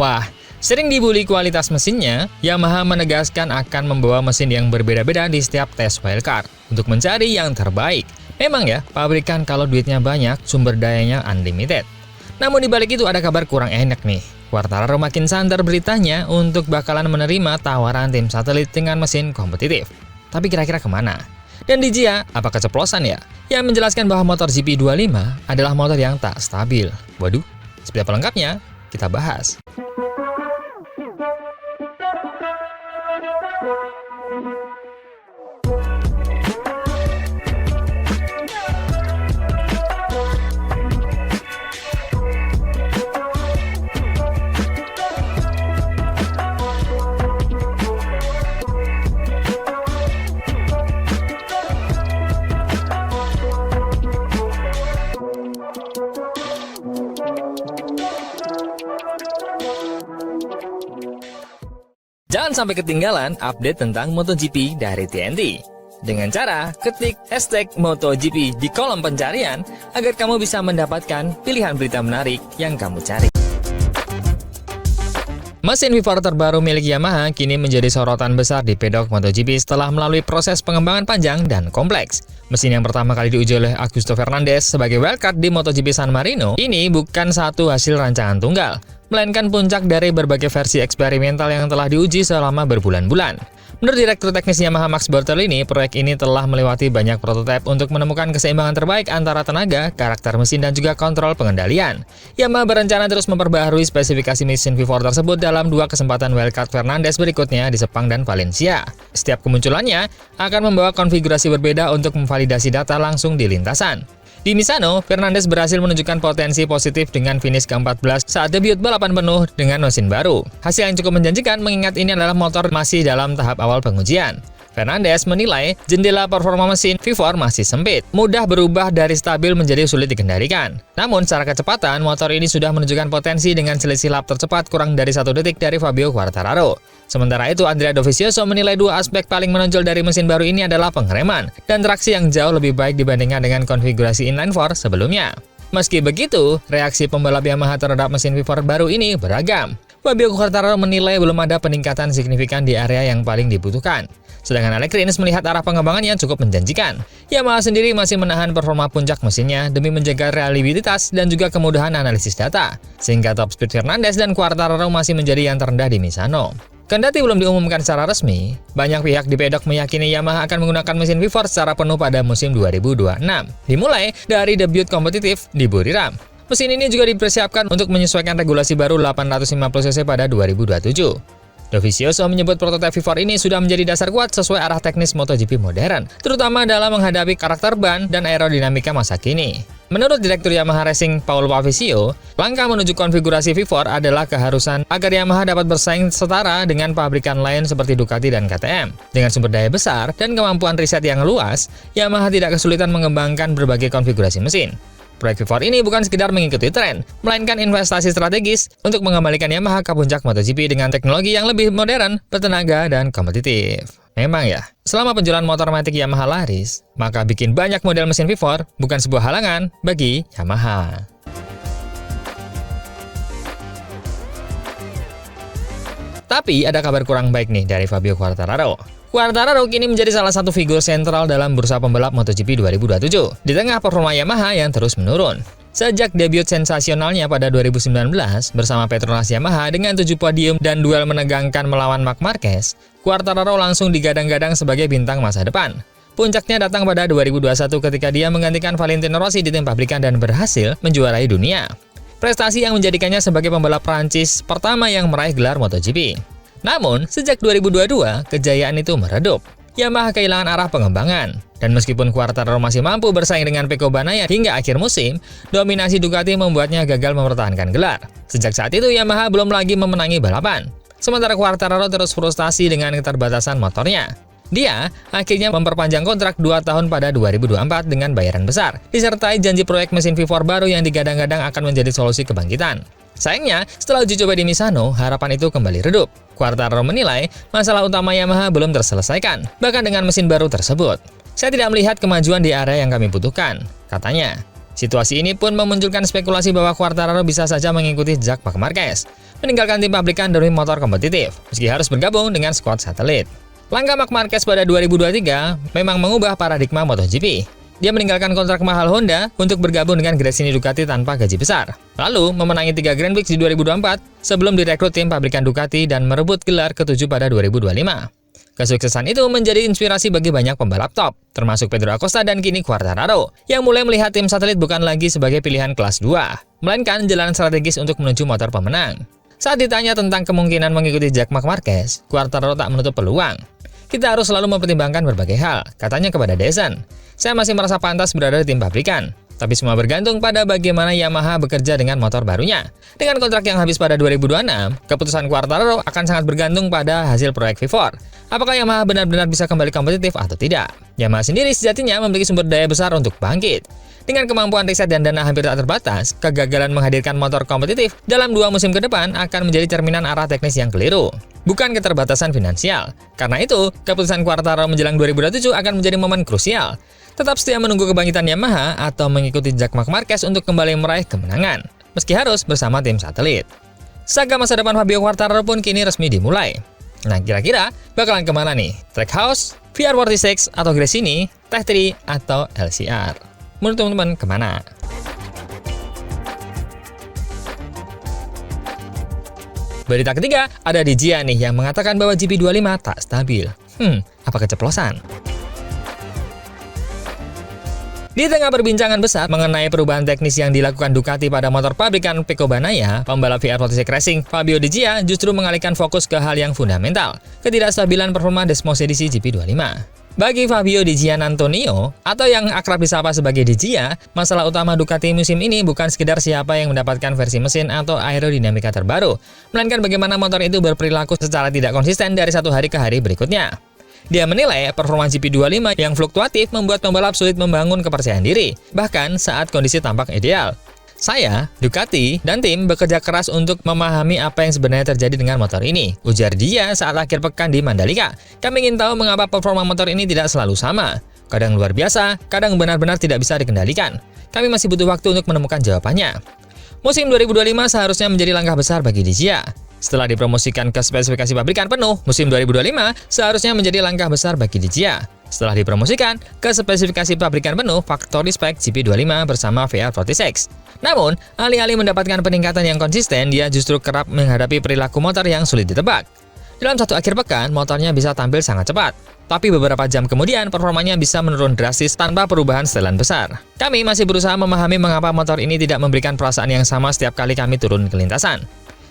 Wah, sering dibully kualitas mesinnya, Yamaha menegaskan akan membawa mesin yang berbeda-beda di setiap tes wildcard untuk mencari yang terbaik. Memang ya, pabrikan kalau duitnya banyak, sumber dayanya unlimited. Namun dibalik itu ada kabar kurang enak nih. Quartararo makin santer beritanya untuk bakalan menerima tawaran tim satelit dengan mesin kompetitif. Tapi kira-kira kemana? Dan di Gia, apa keceplosan ya? Yang menjelaskan bahwa motor GP25 adalah motor yang tak stabil. Waduh, seperti apa lengkapnya? Kita bahas. Jangan sampai ketinggalan update tentang MotoGP dari TNT. Dengan cara ketik hashtag MotoGP di kolom pencarian agar kamu bisa mendapatkan pilihan berita menarik yang kamu cari. Mesin V4 terbaru milik Yamaha kini menjadi sorotan besar di pedok MotoGP setelah melalui proses pengembangan panjang dan kompleks. Mesin yang pertama kali diuji oleh Augusto Fernandez sebagai wildcard di MotoGP San Marino ini bukan satu hasil rancangan tunggal, melainkan puncak dari berbagai versi eksperimental yang telah diuji selama berbulan-bulan. Menurut Direktur Teknis Yamaha Max Bartolini, proyek ini telah melewati banyak prototipe untuk menemukan keseimbangan terbaik antara tenaga, karakter mesin, dan juga kontrol pengendalian. Yamaha berencana terus memperbaharui spesifikasi mesin V4 tersebut dalam 2 kesempatan wildcard Fernandez berikutnya di Sepang dan Valencia. Setiap kemunculannya akan membawa konfigurasi berbeda untuk memvalidasi data langsung di lintasan. Di Misano, Fernandez berhasil menunjukkan potensi positif dengan finish ke-14 saat debut balapan penuh dengan mesin baru. Hasil yang cukup menjanjikan mengingat ini adalah motor masih dalam tahap awal pengujian. Fernandez menilai jendela performa mesin V4 masih sempit, mudah berubah dari stabil menjadi sulit dikendalikan. Namun secara kecepatan, motor ini sudah menunjukkan potensi dengan selisih lap tercepat kurang dari 1 detik dari Fabio Quartararo. Sementara itu, Andrea Dovizioso menilai 2 aspek paling menonjol dari mesin baru ini adalah pengereman dan traksi yang jauh lebih baik dibandingkan dengan konfigurasi inline-4 sebelumnya. Meski begitu, reaksi pembalap Yamaha terhadap mesin V4 baru ini beragam. Fabio Quartararo menilai belum ada peningkatan signifikan di area yang paling dibutuhkan. Sedangkan Alex Rins melihat arah pengembangan yang cukup menjanjikan. Yamaha sendiri masih menahan performa puncak mesinnya demi menjaga reliabilitas dan juga kemudahan analisis data, sehingga top speed Fernandez dan Quartararo masih menjadi yang terendah di Misano. Kendati belum diumumkan secara resmi, banyak pihak di pedok meyakini Yamaha akan menggunakan mesin V4 secara penuh pada musim 2026, dimulai dari debut kompetitif di Buriram. Mesin ini juga dipersiapkan untuk menyesuaikan regulasi baru 850cc pada 2027. Dovizioso menyebut prototipe V4 ini sudah menjadi dasar kuat sesuai arah teknis MotoGP modern, terutama dalam menghadapi karakter ban dan aerodinamika masa kini. Menurut Direktur Yamaha Racing Paul Pavesio, langkah menuju konfigurasi V4 adalah keharusan agar Yamaha dapat bersaing setara dengan pabrikan lain seperti Ducati dan KTM. Dengan sumber daya besar dan kemampuan riset yang luas, Yamaha tidak kesulitan mengembangkan berbagai konfigurasi mesin. Proyek V4 ini bukan sekedar mengikuti tren, melainkan investasi strategis untuk mengembalikan Yamaha ke puncak MotoGP dengan teknologi yang lebih modern, bertenaga, dan kompetitif. Memang ya, selama penjualan motor matic Yamaha laris, maka bikin banyak model mesin V4 bukan sebuah halangan bagi Yamaha. Tapi ada kabar kurang baik nih dari Fabio Quartararo. Quartararo kini menjadi salah satu figur sentral dalam bursa pembalap MotoGP 2027, di tengah performa Yamaha yang terus menurun. Sejak debut sensasionalnya pada 2019 bersama Petronas Yamaha dengan 7 podium dan duel menegangkan melawan Marc Marquez, Quartararo langsung digadang-gadang sebagai bintang masa depan. Puncaknya datang pada 2021 ketika dia menggantikan Valentino Rossi di tim pabrikan dan berhasil menjuarai dunia. Prestasi yang menjadikannya sebagai pembalap Prancis pertama yang meraih gelar MotoGP. Namun, sejak 2022, kejayaan itu meredup. Yamaha kehilangan arah pengembangan. Dan meskipun Quartararo masih mampu bersaing dengan Pecco Bagnaia hingga akhir musim, dominasi Ducati membuatnya gagal mempertahankan gelar. Sejak saat itu, Yamaha belum lagi memenangi balapan. Sementara Quartararo terus frustasi dengan keterbatasan motornya. Dia akhirnya memperpanjang kontrak 2 tahun pada 2024 dengan bayaran besar, disertai janji proyek mesin V4 baru yang digadang-gadang akan menjadi solusi kebangkitan. Sayangnya, setelah uji coba di Misano, harapan itu kembali redup. Quartararo menilai masalah utama Yamaha belum terselesaikan, bahkan dengan mesin baru tersebut. Saya tidak melihat kemajuan di area yang kami butuhkan, katanya. Situasi ini pun memunculkan spekulasi bahwa Quartararo bisa saja mengikuti jejak Marc Marquez, meninggalkan tim pabrikan demi motor kompetitif, meski harus bergabung dengan skuad satelit. Langkah Marc Marquez pada 2023 memang mengubah paradigma MotoGP. Dia meninggalkan kontrak mahal Honda untuk bergabung dengan Gresini Ducati tanpa gaji besar. Lalu memenangi 3 Grand Prix di 2024 sebelum direkrut tim pabrikan Ducati dan merebut gelar ke-7 pada 2025. Kesuksesan itu menjadi inspirasi bagi banyak pembalap top, termasuk Pedro Acosta dan kini Quartararo, yang mulai melihat tim satelit bukan lagi sebagai pilihan kelas 2, melainkan jalan strategis untuk menuju motor pemenang. Saat ditanya tentang kemungkinan mengikuti jejak Marc Marquez, Quartararo tak menutup peluang. Kita harus selalu mempertimbangkan berbagai hal, katanya kepada DAZN. Saya masih merasa pantas berada di tim pabrikan, tapi semua bergantung pada bagaimana Yamaha bekerja dengan motor barunya. Dengan kontrak yang habis pada 2026, keputusan Quartararo akan sangat bergantung pada hasil proyek V4. Apakah Yamaha benar-benar bisa kembali kompetitif atau tidak? Yamaha sendiri sejatinya memiliki sumber daya besar untuk bangkit. Dengan kemampuan riset dan dana hampir tak terbatas, kegagalan menghadirkan motor kompetitif dalam 2 musim ke depan akan menjadi cerminan arah teknis yang keliru, bukan keterbatasan finansial. Karena itu, keputusan Quartararo menjelang 2027 akan menjadi momen krusial. Tetap setia menunggu kebangkitan Yamaha atau mengikuti jejak Marc Marquez untuk kembali meraih kemenangan, meski harus bersama tim satelit. Saga masa depan Fabio Quartararo pun kini resmi dimulai. Nah, kira-kira bakalan kemana nih? Trackhouse, VR46 atau Gresini, Tech3 atau LCR? Menurut teman-teman kemana? Berita ketiga, ada di Gia nih yang mengatakan bahwa GP25 tak stabil. Apa keceplosan? Di tengah perbincangan besar mengenai perubahan teknis yang dilakukan Ducati pada motor pabrikan Pecco Bagnaia, pembalap VR46 Racing Fabio Di Gia justru mengalihkan fokus ke hal yang fundamental, ketidakstabilan performa Desmosedici GP25. Bagi Fabio Di Giannantonio, atau yang akrab disapa sebagai Di Gia, masalah utama Ducati musim ini bukan sekedar siapa yang mendapatkan versi mesin atau aerodinamika terbaru, melainkan bagaimana motor itu berperilaku secara tidak konsisten dari satu hari ke hari berikutnya. Dia menilai performa GP25 yang fluktuatif membuat pembalap sulit membangun kepercayaan diri, bahkan saat kondisi tampak ideal. Saya, Ducati, dan tim bekerja keras untuk memahami apa yang sebenarnya terjadi dengan motor ini, ujar dia saat akhir pekan di Mandalika. Kami ingin tahu mengapa performa motor ini tidak selalu sama. Kadang luar biasa, kadang benar-benar tidak bisa dikendalikan. Kami masih butuh waktu untuk menemukan jawabannya. Musim 2025 seharusnya menjadi langkah besar bagi Di Gia. Setelah dipromosikan ke spesifikasi pabrikan penuh, musim 2025 seharusnya menjadi langkah besar bagi Di Gia. Setelah dipromosikan ke spesifikasi pabrikan penuh Factory Spec GP25 bersama VR46. Namun, alih-alih mendapatkan peningkatan yang konsisten, dia justru kerap menghadapi perilaku motor yang sulit ditebak. Dalam satu akhir pekan, motornya bisa tampil sangat cepat. Tapi beberapa jam kemudian, performanya bisa menurun drastis tanpa perubahan setelan besar. Kami masih berusaha memahami mengapa motor ini tidak memberikan perasaan yang sama setiap kali kami turun ke lintasan.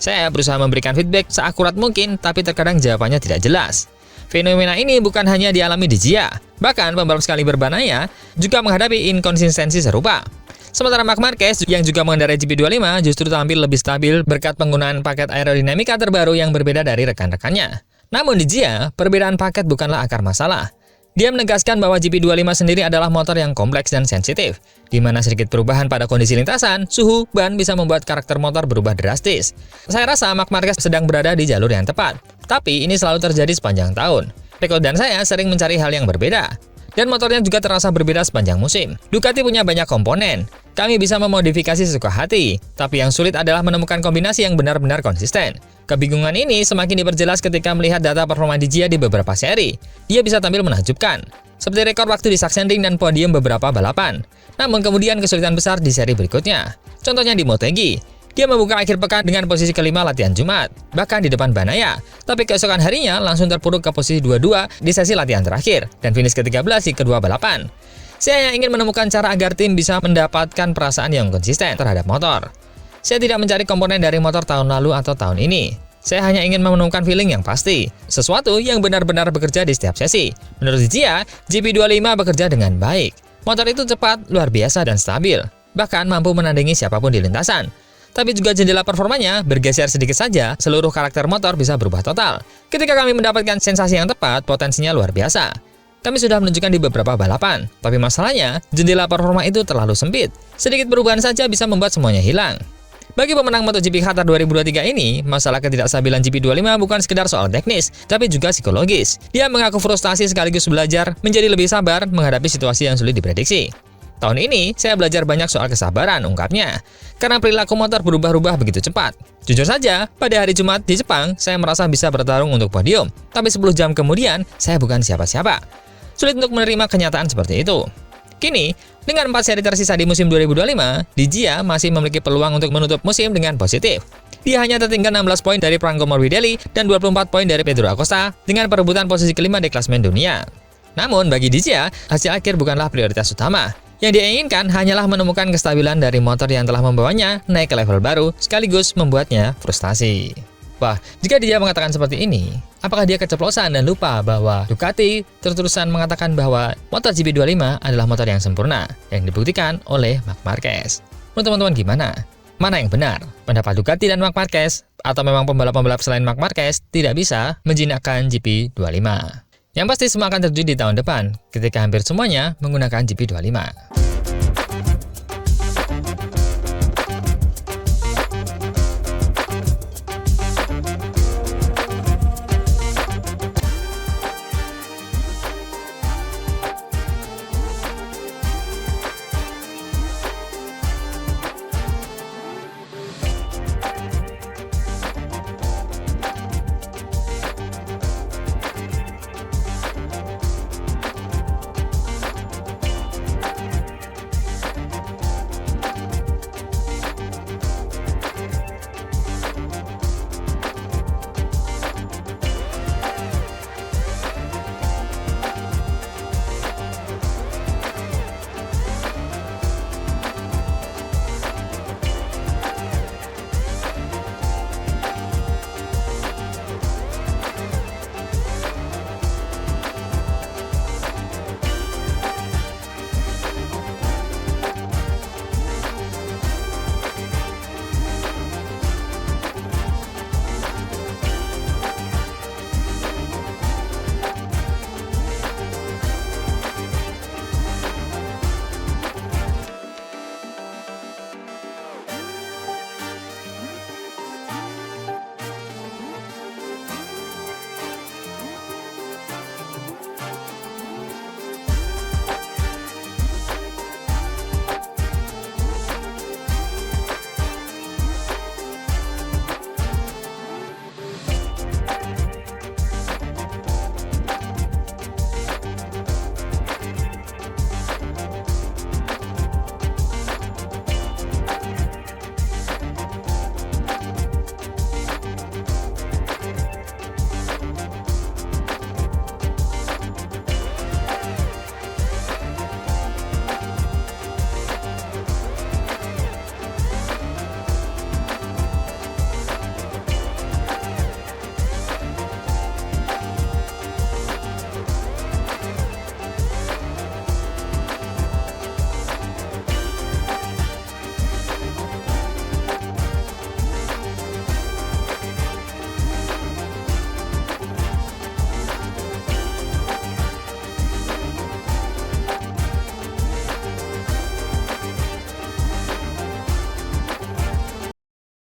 Saya berusaha memberikan feedback seakurat mungkin, tapi terkadang jawabannya tidak jelas. Fenomena ini bukan hanya dialami Di Gia, bahkan pembalap sekali Bagnaia juga menghadapi inkonsistensi serupa. Sementara Marc Marquez yang juga mengendarai GP25 justru tampil lebih stabil berkat penggunaan paket aerodinamika terbaru yang berbeda dari rekan-rekannya. Namun Di Gia, perbedaan paket bukanlah akar masalah. Dia menegaskan bahwa GP25 sendiri adalah motor yang kompleks dan sensitif, di mana sedikit perubahan pada kondisi lintasan, suhu, ban bisa membuat karakter motor berubah drastis. Saya rasa Marc Marquez sedang berada di jalur yang tepat, tapi ini selalu terjadi sepanjang tahun. Pecco dan saya sering mencari hal yang berbeda, dan motornya juga terasa berbeda sepanjang musim. Ducati punya banyak komponen, kami bisa memodifikasi sesuka hati, tapi yang sulit adalah menemukan kombinasi yang benar-benar konsisten. Kebingungan ini semakin diperjelas ketika melihat data performa Di Gia di beberapa seri. Dia bisa tampil menakjubkan, seperti rekor waktu di Sachsenring dan podium beberapa balapan. Namun kemudian kesulitan besar di seri berikutnya. Contohnya di Motegi, dia membuka akhir pekan dengan posisi kelima latihan Jumat, bahkan di depan Bagnaia. Tapi keesokan harinya langsung terpuruk ke posisi 22 di sesi latihan terakhir, dan finish ke-13 di kedua balapan. Saya hanya ingin menemukan cara agar tim bisa mendapatkan perasaan yang konsisten terhadap motor. Saya tidak mencari komponen dari motor tahun lalu atau tahun ini. Saya hanya ingin menemukan feeling yang pasti, sesuatu yang benar-benar bekerja di setiap sesi. Menurut dia, GP25 bekerja dengan baik. Motor itu cepat, luar biasa, dan stabil. Bahkan mampu menandingi siapapun di lintasan. Tapi juga jendela performanya bergeser sedikit saja, seluruh karakter motor bisa berubah total. Ketika kami mendapatkan sensasi yang tepat, potensinya luar biasa. Kami sudah menunjukkan di beberapa balapan, tapi masalahnya, jendela performa itu terlalu sempit. Sedikit perubahan saja bisa membuat semuanya hilang. Bagi pemenang MotoGP Qatar 2023 ini, masalah ketidakstabilan GP25 bukan sekedar soal teknis, tapi juga psikologis. Dia mengaku frustasi sekaligus belajar menjadi lebih sabar menghadapi situasi yang sulit diprediksi. Tahun ini, saya belajar banyak soal kesabaran, ungkapnya. Karena perilaku motor berubah-ubah begitu cepat. Jujur saja, pada hari Jumat di Jepang, saya merasa bisa bertarung untuk podium. Tapi 10 jam kemudian, saya bukan siapa-siapa. Sulit untuk menerima kenyataan seperti itu. Kini, dengan 4 seri tersisa di musim 2025, Dijia masih memiliki peluang untuk menutup musim dengan positif. Dia hanya tertinggal 16 poin dari Franco Morbidelli dan 24 poin dari Pedro Acosta dengan perebutan posisi kelima di klasemen dunia. Namun, bagi Dijia, hasil akhir bukanlah prioritas utama. Yang dia inginkan hanyalah menemukan kestabilan dari motor yang telah membawanya naik ke level baru, sekaligus membuatnya frustasi. Wah, jika dia mengatakan seperti ini, apakah dia keceplosan dan lupa bahwa Ducati terus-terusan mengatakan bahwa motor GP25 adalah motor yang sempurna, yang dibuktikan oleh Marc Marquez? Menurut teman-teman gimana? Mana yang benar? Pendapat Ducati dan Marc Marquez? Atau memang pembalap-pembalap selain Marc Marquez tidak bisa menjinakkan GP25? Yang pasti semua akan terjadi di tahun depan, ketika hampir semuanya menggunakan GP25.